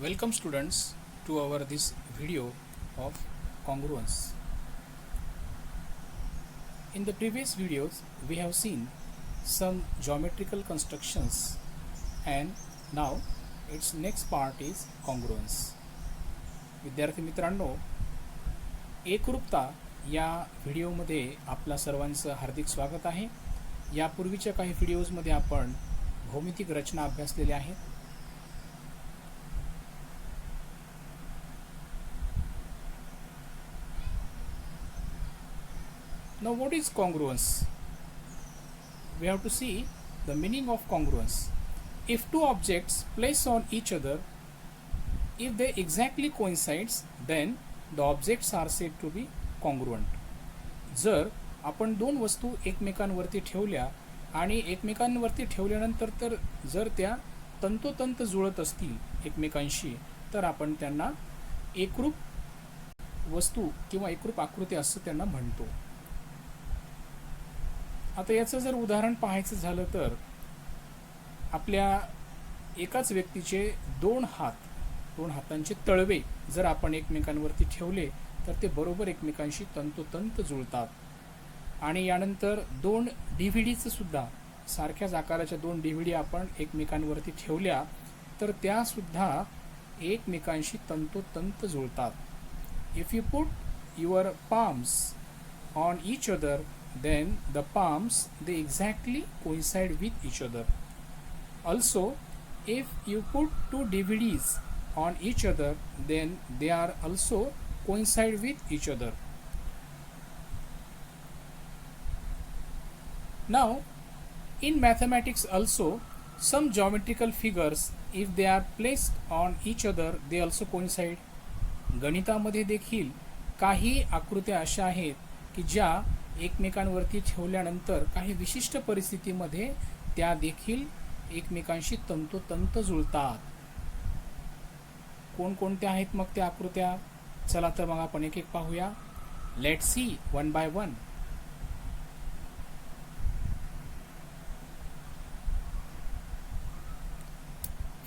Welcome students to our this video of congruence. In the previous videos we have seen some geometrical constructions and now its next part is congruence. विद्यार्थी मित्रांनो, एकरूपता या व्हिडिओमध्ये आपल्या सर्वांचं हार्दिक स्वागत आहे. यापूर्वीच्या काही व्हिडिओजमध्ये आपण भौमितिक रचना अभ्यासलेल्या आहेत. Now what is congruence? We have to see the meaning of congruence. If two objects placed on each other, if they exactly coincides, then the objects are said to be congruent. जर आपण दोन वस्तू एकमेकांवरती ठेवल्या आणि एकमेकांवरती ठेवल्यानंतर तर जर त्या तंतोतंत जुळत असतील एकमेकांशी तर आपण त्यांना एकरूप वस्तू किंवा एकरूप आकृती असं त्यांना म्हणतो. आता याचं जर उदाहरण पाहायचं झालं तर आपल्या एकाच व्यक्तीचे दोन हातांचे तळवे जर आपण एकमेकांवरती ठेवले तर ते बरोबर एकमेकांशी तंतोतंत जुळतात. आणि यानंतर दोन DVDचं सुद्धा सारख्याच आकाराच्या दोन DVD आपण एकमेकांवरती ठेवल्या तर त्या सुद्धा एकमेकांशी तंतोतंत जुळतात. If you put your palms on each other, then the palms they exactly coincide with each other. Also, if you put two DVDs on each other, then they are also coincide with each other. Now, in mathematics also, some geometrical figures, if they are placed on each other, they also coincide. गणितामध्ये देखील काही आकृत्या अशा आहेत की ज्या एकमेकांवरती ठेवल्यानंतर काही विशिष्ट परिस्थितीमध्ये त्या देखील एकमेकांशी तंतोतंत जुळतात. कोणकोणत्या आहेत मग त्या आकृत्या? चला तर मग आपण एक एक पाहूया. Let's see one by one.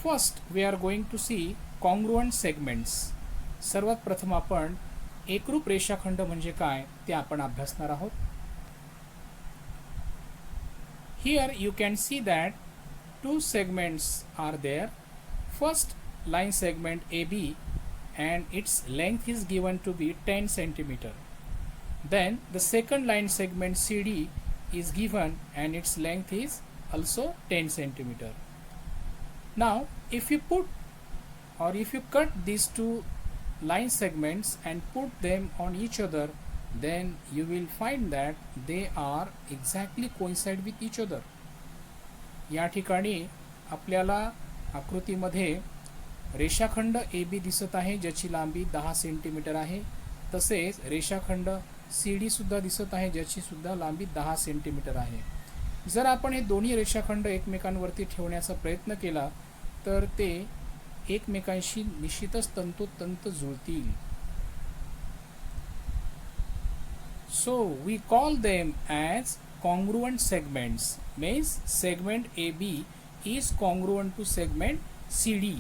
First we are going to see congruent segments. सर्वात प्रथम आपण एकरूप रेषाखंड म्हणजे काय ते आपण अभ्यासणार आहोत. Here you can see that two segments are there. First line segment AB and its length is given to be 10 centimeter. Then the second line segment CD is given and its length is also 10 centimeter. Now if you put or if you cut these two line segments and put them on each other, then you will find that they are exactly coincide with each other. या ठिकाणी आपल्याला आकृतीमध्ये रेषाखंड AB दिसत आहे ज्याची लांबी 10 centimetre आहे. तसेच रेषाखंड CD सुद्धा दिसत आहे ज्याची सुद्धा लांबी 10 सेंटीमीटर आहे. जर आपण हे दोन्ही रेषाखंड एकमेकांवरती ठेवण्याचा प्रयत्न केला तर ते एकमेकांशी निश्चितच तंतोतंत जुळतील. So we call them as congruent segments. Means segment AB is congruent to segment CD.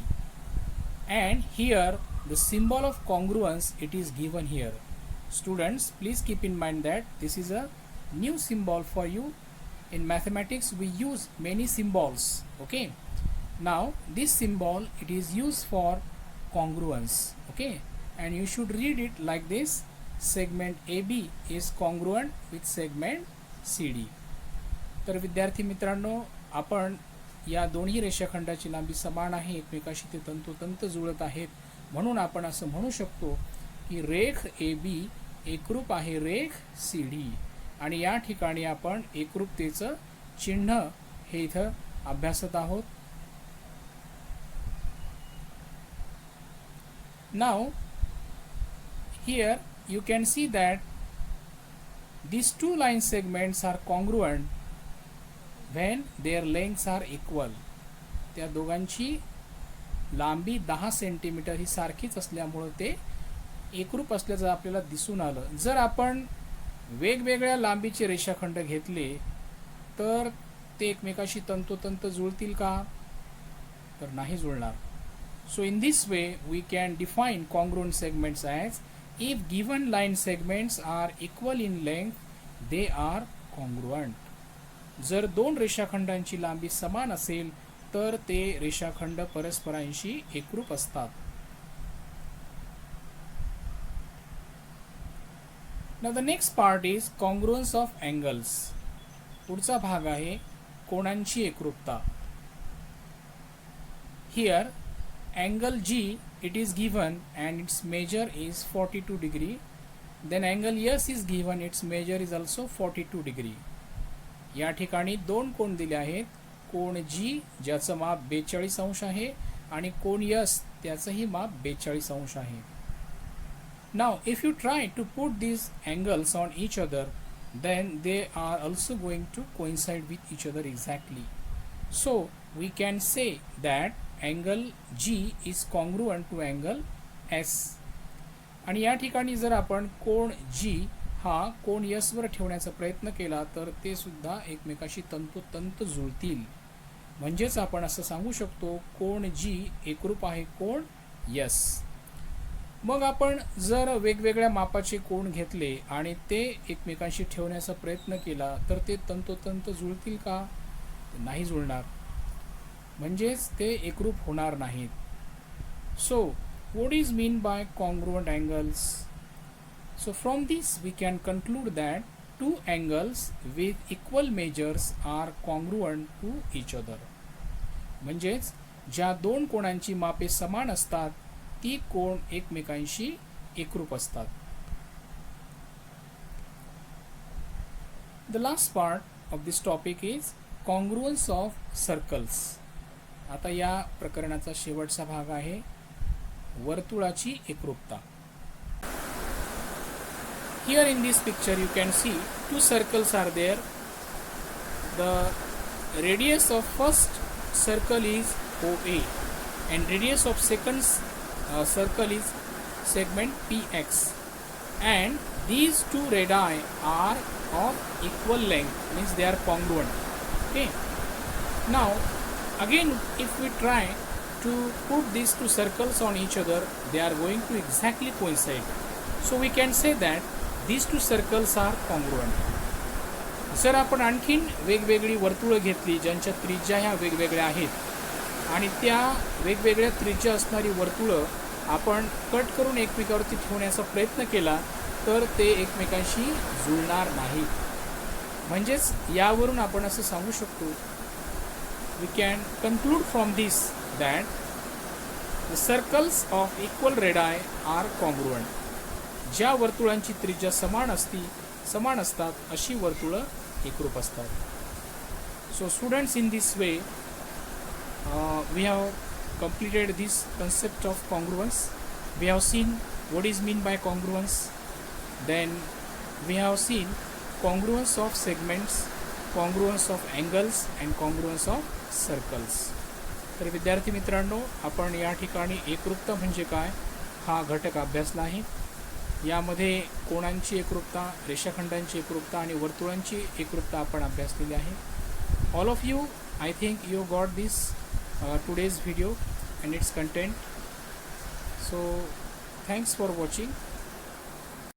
And here the symbol of congruence it is given here. Students, please keep in mind that this is a new symbol for you. In mathematics we use many symbols. Okay. Now this symbol it is used for congruence. Okay. And you should read it like this. Segment AB is congruent with segment CD. तर विद्यार्थी मित्रांनो, आपण या दोन्ही रेषाखंडाची लांबी समान आहे, एकमेकाशी ते तंतोतंत जुळत आहेत, म्हणून आपण असं म्हणू शकतो की रेख AB एकरूप आहे रेख CD. आणि या ठिकाणी आपण एकरूपतेचं चिन्ह हे इथं अभ्यासत आहोत. Now here you can see that these two line segments are congruent when their lengths are equal. त्या दोघांची लांबी 10 सेंटीमीटर ही सारखीच असल्यामुळे ते एकरूप असल्याचं आपल्याला दिसून आलं. जर आपण वेगवेगळ्या लांबीचे रेषाखंड घेतले तर ते एकमेकाशी तंतोतंत जुळतील का? तर नाही जुळणार. So in this way we can define congruent segments as if given line segments are equal in length, they are congruent. जर दोन रेषाखंडांची लांबी समान असेल तर ते रेषाखंड परस्परांशी एकरूप असतात. Now the next part is congruence of angles. पुढचा भाग आहे कोनांची एकरूपता. Here angle G it is given and its measure is 42 degree. Then angle S is given, its measure is also 42 degree. या ठिकाणी दोन कोन दिले आहेत. कोन G ज्याचं माप 42 अंश आहे आणि कोन S त्याचंही माप 42 अंश आहे. Now if you try to put these angles on each other, then they are also going to coincide with each other exactly. So we can say that angle G is congruent to angle S. आणि या ठिकाणी जर आपण कोन G हा कोन S वर ठेवण्याचा प्रयत्न केला तर ते सुद्धा एकमेकाशी तंतोतंत जुळतील. म्हणजेच आपण असं सांगू शकतो कोन G एकरूप आहे कोन S. मग आपण जर वेगवेगळ्या मापाचे कोन घेतले आणि ते एकमेकांशी ठेवण्याचा प्रयत्न केला तर ते तंतोतंत जुळतील का? नाही जुळणार. म्हणजेच ते एकरूप होणार नाहीत. So what is mean by congruent angles? So from this we can conclude that two angles with equal measures are congruent to each other. म्हणजेच ज्या दोन कोनांची मापे समान असतात ती कोन एकमेकांशी एकरूप असतात. The last part of this topic is congruence of circles. आता या प्रकरणाचा शेवटचा भाग आहे वर्तुळाची एकरूपता. Here in this picture you can see two circles are there. The radius of first circle is OA and radius of second circle is segment PX, and these two radii are of equal length, means they are congruent. Okay, now again if we try to put these two circles on each other, they are going to exactly coincide. So we can say that these two circles are congruent. जर आपण आणखीन वेगवेगळी वर्तुळं घेतली ज्यांच्या त्रिज्या ह्या वेगवेगळ्या आहेत आणि त्या वेगवेगळ्या त्रिज्या असणारी वर्तुळं आपण कट करून एकमेकावरती ठेवण्याचा प्रयत्न केला तर ते एकमेकांशी जुळणार नाहीत. म्हणजेच यावरून आपण असं सांगू शकतो we can conclude from this that the circles of equal radii are congruent. ज्या वर्तुळांची त्रिज्या समान असतात अशी वर्तुळं एकरूप असतात. So students, in this way we have completed this concept of congruence. We have seen what is mean by congruence. Then we have seen congruence of segments, congruence of angles and congruence of circles. तर विद्यार्थी मित्रांनो, आपण या ठिकाणी एकरूपता म्हणजे काय हा घटक अभ्यासला आहे. यामध्ये कोणांची एकरूपता, रेषाखंडांची एकरूपता आणि वर्तुळांची एकरूपता आपण अभ्यासलेली आहे. All of you, I think you got this today's video and its content. So thanks for watching.